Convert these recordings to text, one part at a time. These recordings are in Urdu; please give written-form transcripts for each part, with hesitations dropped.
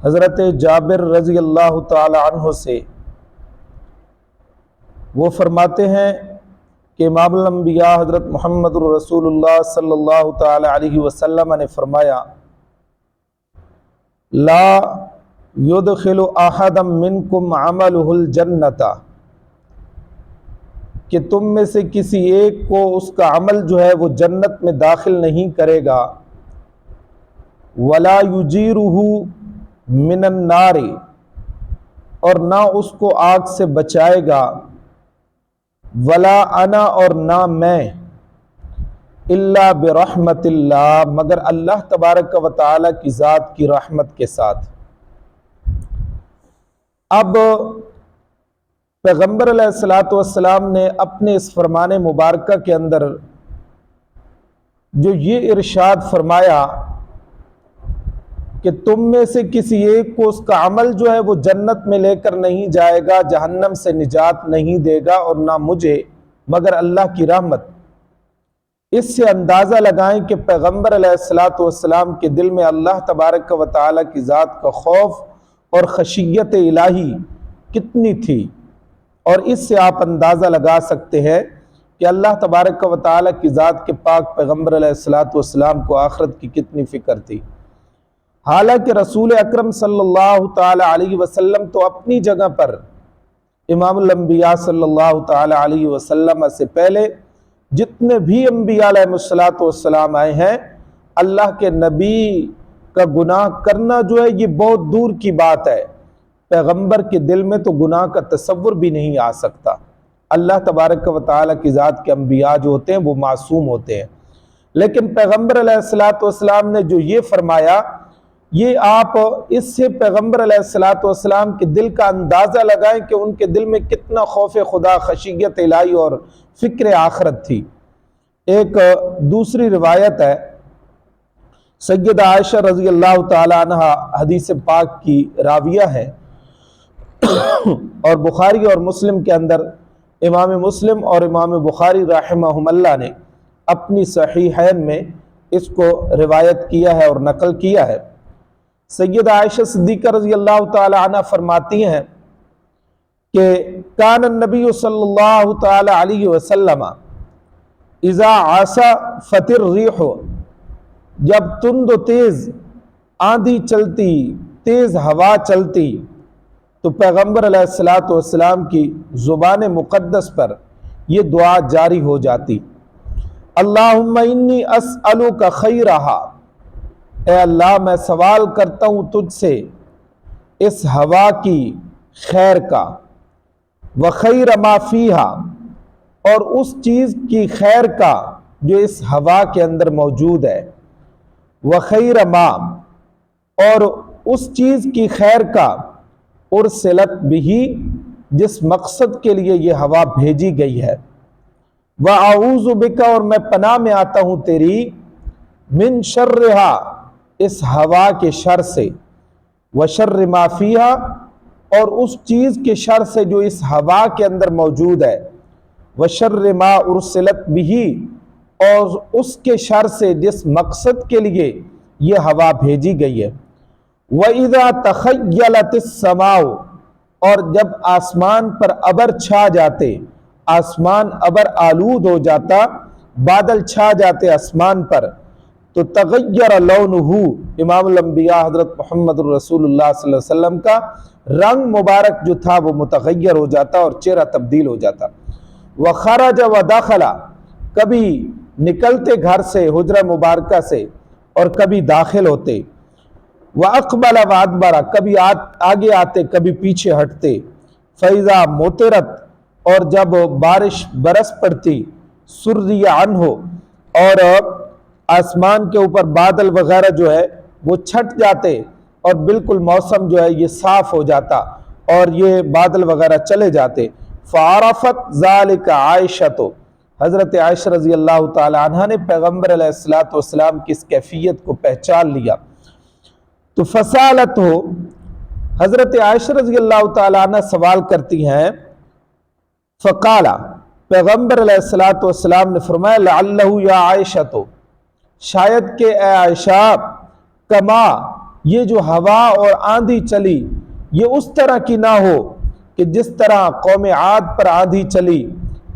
حضرت جابر رضی اللہ تعالی عنہ سے وہ فرماتے ہیں کہ امام الانبیاء حضرت محمد رسول اللہ صلی اللہ تعالی علیہ وسلم نے فرمایا لا یدخل احدا منکم عملہ الجنۃ، کہ تم میں سے کسی ایک کو اس کا عمل جو ہے وہ جنت میں داخل نہیں کرے گا، ولا یجیرہ من النار، اور نہ اس کو آگ سے بچائے گا، ولا انا، اور نہ میں، الا برحمت اللہ، مگر اللہ تبارک و تعالی کی ذات کی رحمت کے ساتھ۔ اب پیغمبر علیہ الصلوۃ والسلام نے اپنے اس فرمان مبارکہ کے اندر جو یہ ارشاد فرمایا کہ تم میں سے کسی ایک کو اس کا عمل جو ہے وہ جنت میں لے کر نہیں جائے گا، جہنم سے نجات نہیں دے گا، اور نہ مجھے مگر اللہ کی رحمت، اس سے اندازہ لگائیں کہ پیغمبر علیہ الصلوۃ والسلام کے دل میں اللہ تبارک و تعالی کی ذات کا خوف اور خشیت الہی کتنی تھی، اور اس سے آپ اندازہ لگا سکتے ہیں کہ اللہ تبارک و تعالی کی ذات کے پاک پیغمبر علیہ الصلوۃ والسلام کو آخرت کی کتنی فکر تھی۔ حالانکہ رسول اکرم صلی اللہ تعالی علیہ وسلم تو اپنی جگہ پر امام الانبیاء صلی اللہ تعالی علیہ وسلم سے پہلے جتنے بھی انبیاء علیہ الصلوۃ والسلام آئے ہیں، اللہ کے نبی کا گناہ کرنا جو ہے یہ بہت دور کی بات ہے، پیغمبر کے دل میں تو گناہ کا تصور بھی نہیں آ سکتا۔ اللہ تبارک و تعالی کی ذات کے انبیاء جو ہوتے ہیں وہ معصوم ہوتے ہیں، لیکن پیغمبر علیہ الصلوۃ والسلام نے جو یہ فرمایا، یہ آپ اس سے پیغمبر علیہ الصلوۃ والسلام کے دل کا اندازہ لگائیں کہ ان کے دل میں کتنا خوف خدا، خشیت الہی اور فکر آخرت تھی۔ ایک دوسری روایت ہے، سیدہ عائشہ رضی اللہ تعالی عنہ حدیث پاک کی راویہ ہے، اور بخاری اور مسلم کے اندر امام مسلم اور امام بخاری رحمہم اللہ نے اپنی صحیحین میں اس کو روایت کیا ہے اور نقل کیا ہے۔ سیدہ عائشہ صدیقہ رضی اللہ تعالی عنہ فرماتی ہیں کہ کان النبی صلی اللہ تعالی علیہ وسلم اذا عاصا فتر ریح، جب تند و تیز آندھی چلتی، تیز ہوا چلتی، تو پیغمبر علیہ الصلوۃ والسلام کی زبان مقدس پر یہ دعا جاری ہو جاتی، اللہم انی اسألک خیرہا، اے اللہ میں سوال کرتا ہوں تجھ سے اس ہوا کی خیر کا، وخیر ما فیہا، اور اس چیز کی خیر کا جو اس ہوا کے اندر موجود ہے، وخیر ما، اور اس چیز کی خیر کا، ارسلت بہ، جس مقصد کے لیے یہ ہوا بھیجی گئی ہے، واعوذ بک، اور میں پناہ میں آتا ہوں تیری، من شرہا، اس ہوا کے شر سے، وشر ما فیہا، اور اس چیز کے شر سے جو اس ہوا کے اندر موجود ہے، وشر ما ارسلت بہ، اور اس کے شر سے جس مقصد کے لیے یہ ہوا بھیجی گئی ہے، وَإِذَا تَخَيَّلَتِ السَّمَاءُ، اور جب آسمان پر ابر چھا جاتے، آسمان ابر آلود ہو جاتا، بادل چھا جاتے آسمان پر، تو تغیر لونہ، امام الانبیاء حضرت محمد رسول اللہ صلی اللہ علیہ وسلم کا رنگ مبارک جو تھا وہ متغیر ہو جاتا اور چہرہ تبدیل ہو جاتا، وخرج ودخل، کبھی نکلتے گھر سے، حجرہ مبارکہ سے، اور کبھی داخل ہوتے، وَأَقْبَلَ وَأَدْبَرَ، کبھی آگے آتے کبھی پیچھے ہٹتے، فَإِذَا مُطِرَتْ، اور جب بارش برس پڑتی، سُرِّيَ عَنْهُ، اور آسمان کے اوپر بادل وغیرہ جو ہے وہ چھٹ جاتے اور بالکل موسم جو ہے یہ صاف ہو جاتا اور یہ بادل وغیرہ چلے جاتے، فَعَرَفَتْ ذَلِكَ عَائِشَةُ، حضرت عائشہ رضی اللہ تعالی عنہ نے پیغمبر علیہ الصلوۃ والسلام کی اس کیفیت کو پہچان لیا، تو فسالت ہو، حضرت عائشہ رضی اللہ تعالی عنہ سوال کرتی ہیں، فقالا، پیغمبر علیہ الصلوۃ والسلام نے فرمایا، لعلہ یا عائشہ، تو شاید کہ اے عائشہ، کما، یہ جو ہوا اور آندھی چلی یہ اس طرح کی نہ ہو کہ جس طرح قوم عاد پر آندھی چلی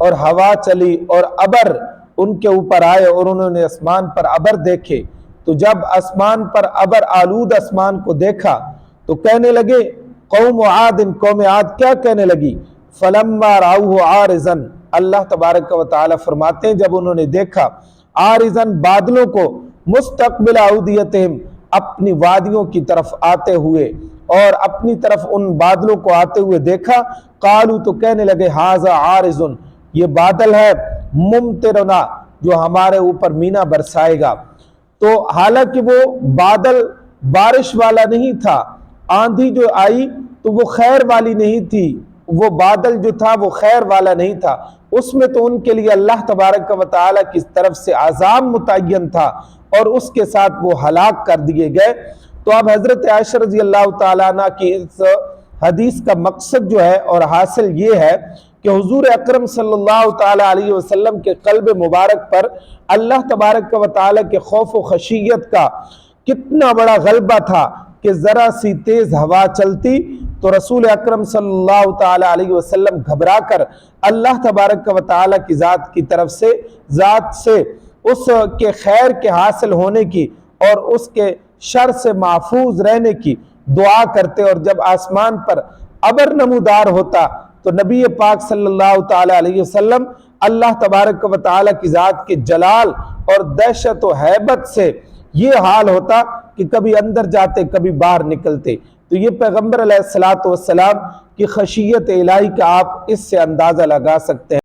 اور ہوا چلی اور ابر ان کے اوپر آئے اور انہوں نے آسمان پر ابر دیکھے، تو جب آسمان پر ابر آلود آسمان کو دیکھا تو کہنے لگے قوم عاد، قوم عاد کیا کہنے لگی، فلما رأوه عارضا، اللہ تبارک و تعالی فرماتے ہیں جب انہوں نے دیکھا عارضا بادلوں کو، مستقبل اودیتہم اپنی وادیوں کی طرف آتے ہوئے، اور اپنی طرف ان بادلوں کو آتے ہوئے دیکھا، قالو تو کہنے لگے ھذا عارض، یہ بادل ہے ممطرنا جو ہمارے اوپر مینا برسائے گا۔ تو حالانکہ وہ بادل بارش والا نہیں تھا، آندھی جو آئی تو وہ خیر والی نہیں تھی، وہ بادل جو تھا وہ خیر والا نہیں تھا، اس میں تو ان کے لیے اللہ تبارک و تعالی کی طرف سے عذاب متعین تھا اور اس کے ساتھ وہ ہلاک کر دیے گئے۔ تو اب حضرت عائشہ رضی اللہ تعالیٰ عنہ کی اس حدیث کا مقصد جو ہے اور حاصل یہ ہے کہ حضور اکرم صلی اللہ تعالیٰ علیہ وسلم کے قلب مبارک پر اللہ تبارک و تعالیٰ کے خوف و خشیت کا کتنا بڑا غلبہ تھا کہ ذرا سی تیز ہوا چلتی تو رسول اکرم صلی اللہ تعالیٰ علیہ وسلم گھبرا کر اللہ تبارک و تعالیٰ کی ذات کی طرف سے ذات سے اس کے خیر کے حاصل ہونے کی اور اس کے شر سے محفوظ رہنے کی دعا کرتے، اور جب آسمان پر ابر نمودار ہوتا تو نبی پاک صلی اللہ تعالیٰ علیہ وسلم اللہ تبارک و تعالیٰ کی ذات کے جلال اور دہشت و ہیبت سے یہ حال ہوتا کہ کبھی اندر جاتے کبھی باہر نکلتے۔ تو یہ پیغمبر علیہ الصلوۃ والسلام کی خشیت الہی کا آپ اس سے اندازہ لگا سکتے ہیں۔